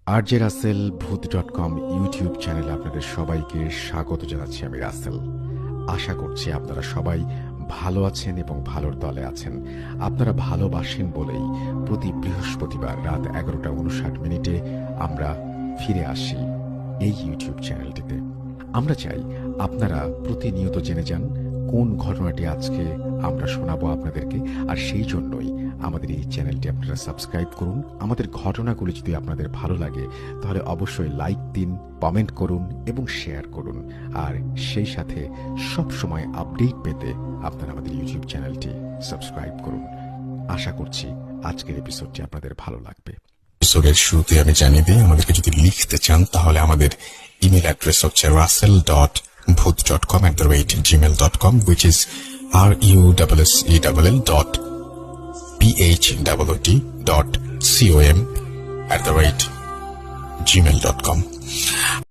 RJ Rasel ভূত.com YouTube চ্যানেলে আপনাদের সবাইকে স্বাগত জানাচ্ছি। আমি রাসেল। আশা করছি আপনারা সবাই ভালো আছেন এবং ভালোর দলে আছেন। আপনারা ভালোবাসেন বলেই প্রতি বৃহস্পতিবার রাত 11:59 আমরা ফিরে আসি এই ইউটিউব চ্যানেলটিতে। আমরা চাই আপনারা প্রতিনিয়ত জেনে যান কোন ঘটনাটি আজকে আমরা শোনাবো আপনাদেরকে, আর সেই জন্যই আমাদের এই চ্যানেলটি আপনারা সাবস্ক্রাইব করুন। আমাদের ঘটনাগুলি যদি আপনাদের ভালো লাগে তাহলে অবশ্যই লাইক দিন, কমেন্ট করুন এবং শেয়ার করুন। আর সেই সাথে সব সময় আপডেট পেতে আপনারা আমাদের ইউটিউব চ্যানেলটি সাবস্ক্রাইব করুন। আশা করছি আজকের এপিসোডটি আপনাদের ভালো লাগবে। এপিসোডের শুরুতে আমি জানিয়ে দিই, আমাদেরকে যদি লিখতে চান তাহলে আমাদের ইমেল অ্যাড্রেস হচ্ছে russell.booth.com@gmail.com, which is russell.bhoot.com@gmail.com।